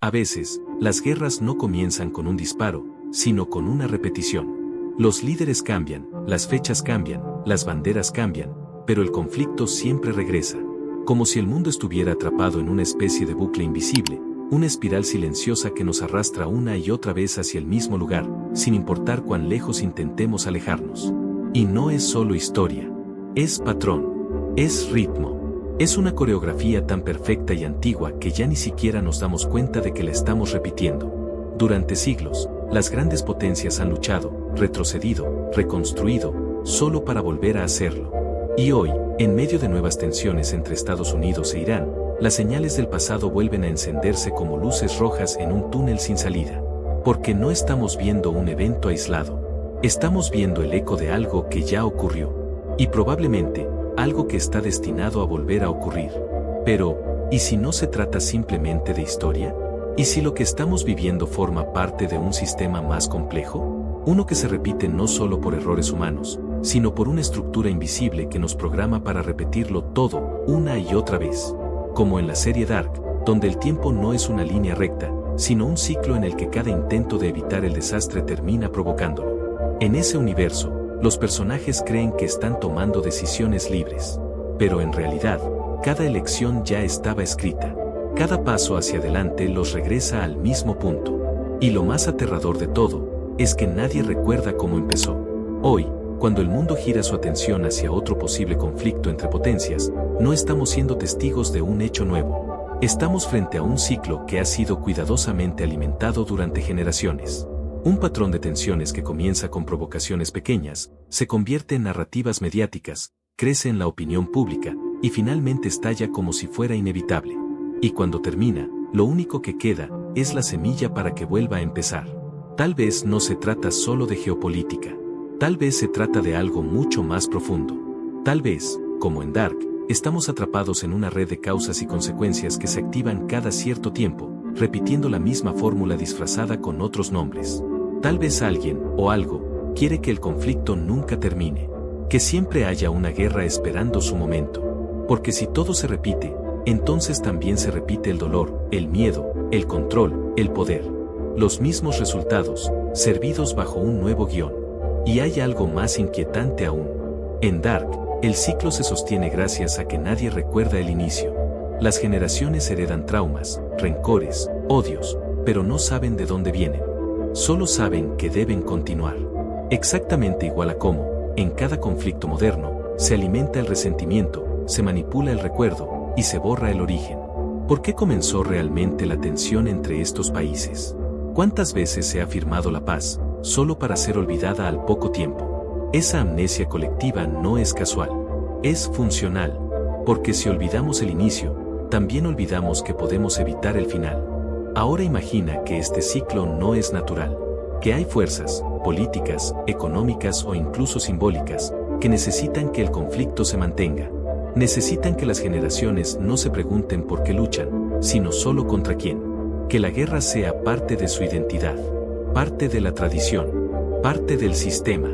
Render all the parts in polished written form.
A veces, las guerras no comienzan con un disparo, sino con una repetición. Los líderes cambian, las fechas cambian, las banderas cambian, pero el conflicto siempre regresa. Como si el mundo estuviera atrapado en una especie de bucle invisible, una espiral silenciosa que nos arrastra una y otra vez hacia el mismo lugar, sin importar cuán lejos intentemos alejarnos. Y no es solo historia. Es patrón. Es ritmo. Es una coreografía tan perfecta y antigua que ya ni siquiera nos damos cuenta de que la estamos repitiendo. Durante siglos, las grandes potencias han luchado, retrocedido, reconstruido, solo para volver a hacerlo. Y hoy, en medio de nuevas tensiones entre Estados Unidos e Irán, las señales del pasado vuelven a encenderse como luces rojas en un túnel sin salida. Porque no estamos viendo un evento aislado. Estamos viendo el eco de algo que ya ocurrió. Y probablemente, algo que está destinado a volver a ocurrir. Pero, ¿y si no se trata simplemente de historia? ¿Y si lo que estamos viviendo forma parte de un sistema más complejo? Uno que se repite no solo por errores humanos, sino por una estructura invisible que nos programa para repetirlo todo, una y otra vez. Como en la serie Dark, donde el tiempo no es una línea recta, sino un ciclo en el que cada intento de evitar el desastre termina provocándolo. En ese universo, los personajes creen que están tomando decisiones libres. Pero en realidad, cada elección ya estaba escrita. Cada paso hacia adelante los regresa al mismo punto. Y lo más aterrador de todo, es que nadie recuerda cómo empezó. Hoy, cuando el mundo gira su atención hacia otro posible conflicto entre potencias, no estamos siendo testigos de un hecho nuevo. Estamos frente a un ciclo que ha sido cuidadosamente alimentado durante generaciones. Un patrón de tensiones que comienza con provocaciones pequeñas, se convierte en narrativas mediáticas, crece en la opinión pública, y finalmente estalla como si fuera inevitable. Y cuando termina, lo único que queda, es la semilla para que vuelva a empezar. Tal vez no se trata solo de geopolítica. Tal vez se trata de algo mucho más profundo. Tal vez, como en Dark, estamos atrapados en una red de causas y consecuencias que se activan cada cierto tiempo, repitiendo la misma fórmula disfrazada con otros nombres. Tal vez alguien, o algo, quiere que el conflicto nunca termine. Que siempre haya una guerra esperando su momento. Porque si todo se repite, entonces también se repite el dolor, el miedo, el control, el poder. Los mismos resultados, servidos bajo un nuevo guión. Y hay algo más inquietante aún. En Dark, el ciclo se sostiene gracias a que nadie recuerda el inicio. Las generaciones heredan traumas, rencores, odios, pero no saben de dónde vienen. Solo saben que deben continuar. Exactamente igual a cómo, en cada conflicto moderno, se alimenta el resentimiento, se manipula el recuerdo, y se borra el origen. ¿Por qué comenzó realmente la tensión entre estos países? ¿Cuántas veces se ha firmado la paz, solo para ser olvidada al poco tiempo? Esa amnesia colectiva no es casual, es funcional, porque si olvidamos el inicio, también olvidamos que podemos evitar el final. Ahora imagina que este ciclo no es natural, que hay fuerzas, políticas, económicas o incluso simbólicas, que necesitan que el conflicto se mantenga. Necesitan que las generaciones no se pregunten por qué luchan, sino solo contra quién. Que la guerra sea parte de su identidad, parte de la tradición, parte del sistema.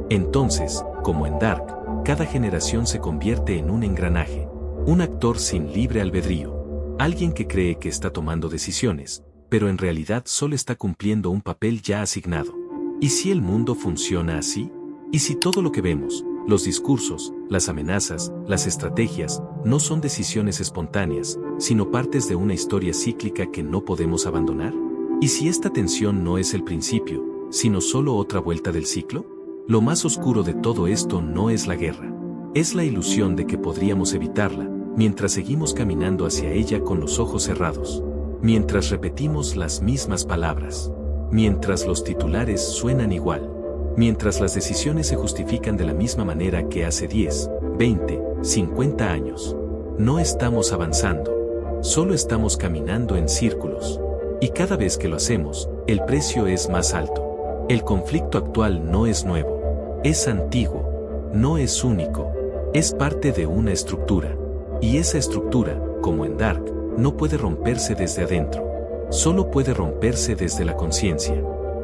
Entonces, como en Dark, cada generación se convierte en un engranaje, un actor sin libre albedrío, alguien que cree que está tomando decisiones, pero en realidad solo está cumpliendo un papel ya asignado. ¿Y si el mundo funciona así? ¿Y si todo lo que vemos, los discursos, las amenazas, las estrategias, no son decisiones espontáneas, sino partes de una historia cíclica que no podemos abandonar? ¿Y si esta tensión no es el principio, sino solo otra vuelta del ciclo? Lo más oscuro de todo esto no es la guerra. Es la ilusión de que podríamos evitarla, mientras seguimos caminando hacia ella con los ojos cerrados. Mientras repetimos las mismas palabras. Mientras los titulares suenan igual. Mientras las decisiones se justifican de la misma manera que hace 10, 20, 50 años. No estamos avanzando. Solo estamos caminando en círculos. Y cada vez que lo hacemos, el precio es más alto. El conflicto actual no es nuevo. Es antiguo. No es único. Es parte de una estructura. Y esa estructura, como en Dark, no puede romperse desde adentro. Solo puede romperse desde la conciencia.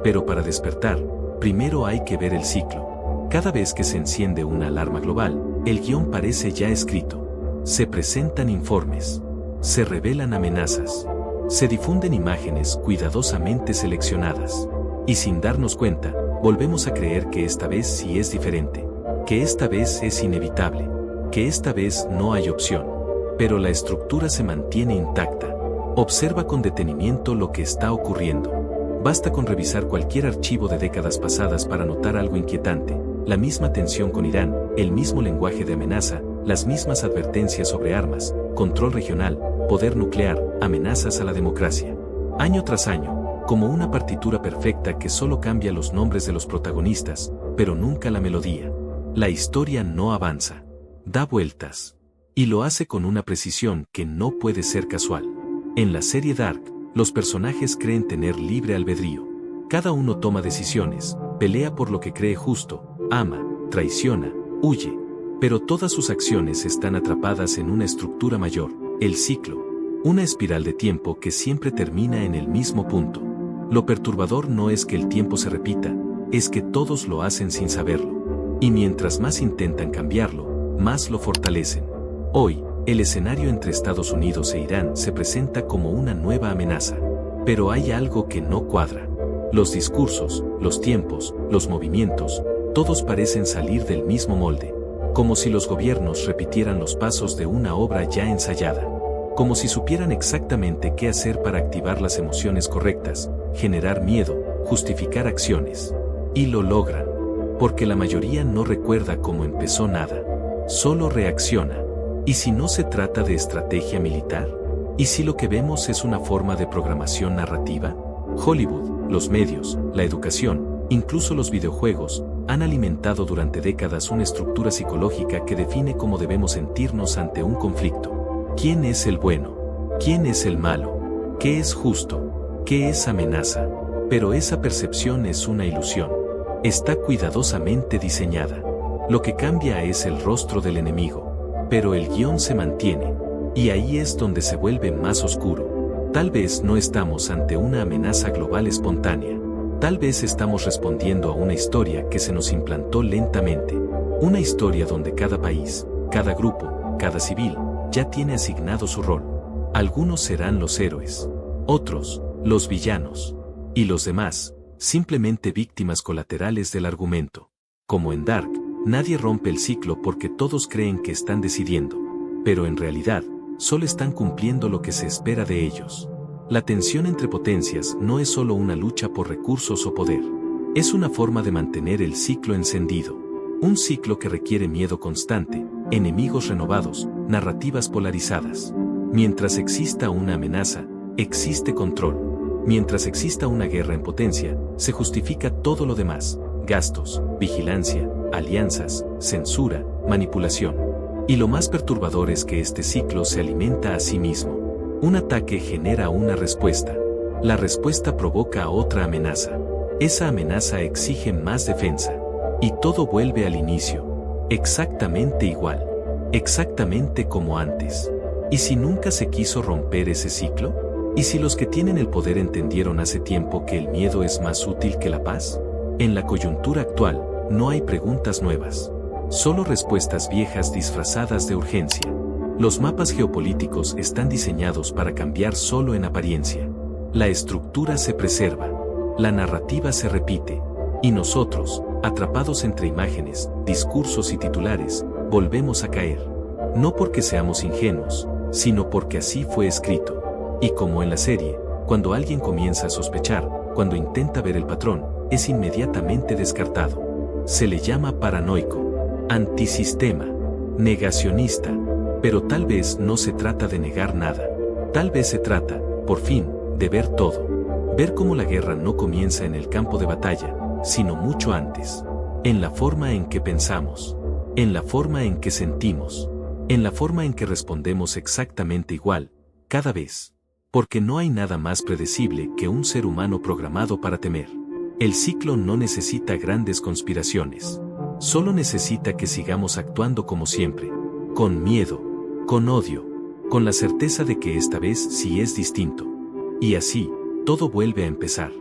Pero para despertar, primero hay que ver el ciclo. Cada vez que se enciende una alarma global, el guión parece ya escrito. Se presentan informes. Se revelan amenazas. Se difunden imágenes cuidadosamente seleccionadas. Y sin darnos cuenta, volvemos a creer que esta vez sí es diferente, que esta vez es inevitable, que esta vez no hay opción. Pero la estructura se mantiene intacta. Observa con detenimiento lo que está ocurriendo. Basta con revisar cualquier archivo de décadas pasadas para notar algo inquietante: la misma tensión con Irán, el mismo lenguaje de amenaza, las mismas advertencias sobre armas, control regional, poder nuclear, amenazas a la democracia. Año tras año, como una partitura perfecta que solo cambia los nombres de los protagonistas, pero nunca la melodía. La historia no avanza, da vueltas. Y lo hace con una precisión que no puede ser casual. En la serie Dark, los personajes creen tener libre albedrío. Cada uno toma decisiones, pelea por lo que cree justo, ama, traiciona, huye. Pero todas sus acciones están atrapadas en una estructura mayor, el ciclo. Una espiral de tiempo que siempre termina en el mismo punto. Lo perturbador no es que el tiempo se repita, es que todos lo hacen sin saberlo. Y mientras más intentan cambiarlo, más lo fortalecen. Hoy, el escenario entre Estados Unidos e Irán se presenta como una nueva amenaza. Pero hay algo que no cuadra. Los discursos, los tiempos, los movimientos, todos parecen salir del mismo molde. Como si los gobiernos repitieran los pasos de una obra ya ensayada. Como si supieran exactamente qué hacer para activar las emociones correctas, generar miedo, justificar acciones. Y lo logran. Porque la mayoría no recuerda cómo empezó nada. Solo reacciona. ¿Y si no se trata de estrategia militar? ¿Y si lo que vemos es una forma de programación narrativa? Hollywood, los medios, la educación, incluso los videojuegos, han alimentado durante décadas una estructura psicológica que define cómo debemos sentirnos ante un conflicto. ¿Quién es el bueno? ¿Quién es el malo? ¿Qué es justo? ¿Qué es amenaza? Pero esa percepción es una ilusión. Está cuidadosamente diseñada. Lo que cambia es el rostro del enemigo. Pero el guión se mantiene. Y ahí es donde se vuelve más oscuro. Tal vez no estamos ante una amenaza global espontánea. Tal vez estamos respondiendo a una historia que se nos implantó lentamente. Una historia donde cada país, cada grupo, cada civil, ya tiene asignado su rol. Algunos serán los héroes. Otros, los villanos. Y los demás, simplemente víctimas colaterales del argumento. Como en Dark, nadie rompe el ciclo porque todos creen que están decidiendo. Pero en realidad, solo están cumpliendo lo que se espera de ellos. La tensión entre potencias no es solo una lucha por recursos o poder. Es una forma de mantener el ciclo encendido. Un ciclo que requiere miedo constante, enemigos renovados, narrativas polarizadas. Mientras exista una amenaza, existe control. Mientras exista una guerra en potencia, se justifica todo lo demás: gastos, vigilancia, alianzas, censura, manipulación. Y lo más perturbador es que este ciclo se alimenta a sí mismo. Un ataque genera una respuesta. La respuesta provoca otra amenaza. Esa amenaza exige más defensa. Y todo vuelve al inicio. Exactamente igual. Exactamente como antes. ¿Y si nunca se quiso romper ese ciclo? ¿Y si los que tienen el poder entendieron hace tiempo que el miedo es más útil que la paz? En la coyuntura actual, no hay preguntas nuevas. Solo respuestas viejas disfrazadas de urgencia. Los mapas geopolíticos están diseñados para cambiar solo en apariencia. La estructura se preserva. La narrativa se repite. Y nosotros, atrapados entre imágenes, discursos y titulares, volvemos a caer. No porque seamos ingenuos, sino porque así fue escrito. Y como en la serie, cuando alguien comienza a sospechar, cuando intenta ver el patrón, es inmediatamente descartado. Se le llama paranoico, antisistema, negacionista. Pero tal vez no se trata de negar nada. Tal vez se trata, por fin, de ver todo. Ver cómo la guerra no comienza en el campo de batalla, sino mucho antes. En la forma en que pensamos. En la forma en que sentimos. En la forma en que respondemos exactamente igual, cada vez. Porque no hay nada más predecible que un ser humano programado para temer. El ciclo no necesita grandes conspiraciones. Solo necesita que sigamos actuando como siempre. Con miedo. Con odio, con la certeza de que esta vez sí es distinto. Y así, todo vuelve a empezar.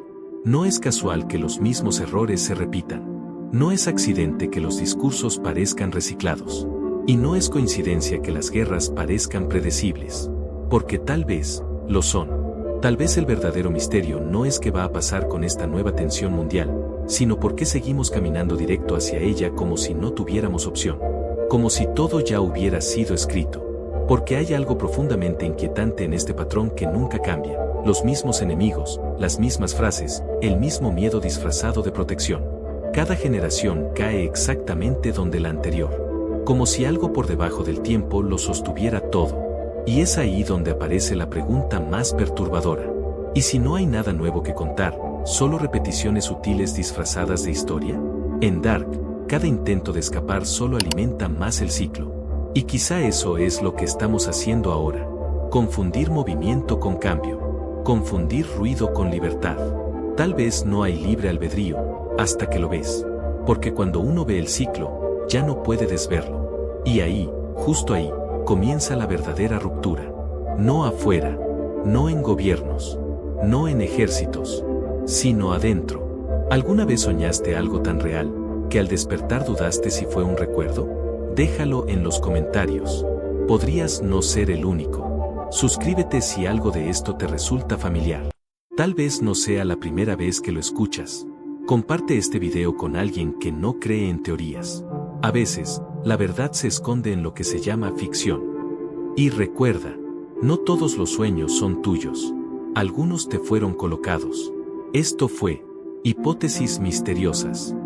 No es casual que los mismos errores se repitan. No es accidente que los discursos parezcan reciclados. Y no es coincidencia que las guerras parezcan predecibles. Porque tal vez, lo son. Tal vez el verdadero misterio no es qué va a pasar con esta nueva tensión mundial, sino por qué seguimos caminando directo hacia ella como si no tuviéramos opción. Como si todo ya hubiera sido escrito. Porque hay algo profundamente inquietante en este patrón que nunca cambia. Los mismos enemigos, las mismas frases, el mismo miedo disfrazado de protección. Cada generación cae exactamente donde la anterior. Como si algo por debajo del tiempo lo sostuviera todo. Y es ahí donde aparece la pregunta más perturbadora. ¿Y si no hay nada nuevo que contar, solo repeticiones sutiles disfrazadas de historia? En Dark, cada intento de escapar solo alimenta más el ciclo. Y quizá eso es lo que estamos haciendo ahora. Confundir movimiento con cambio. Confundir ruido con libertad. Tal vez no hay libre albedrío, hasta que lo ves. Porque cuando uno ve el ciclo, ya no puede desverlo. Y ahí, justo ahí, comienza la verdadera ruptura. No afuera, no en gobiernos, no en ejércitos, sino adentro. ¿Alguna vez soñaste algo tan real, que al despertar dudaste si fue un recuerdo? Déjalo en los comentarios. Podrías no ser el único. Suscríbete si algo de esto te resulta familiar. Tal vez no sea la primera vez que lo escuchas. Comparte este video con alguien que no cree en teorías. A veces, la verdad se esconde en lo que se llama ficción. Y recuerda, no todos los sueños son tuyos. Algunos te fueron colocados. Esto fue Hipótesis Misteriosas.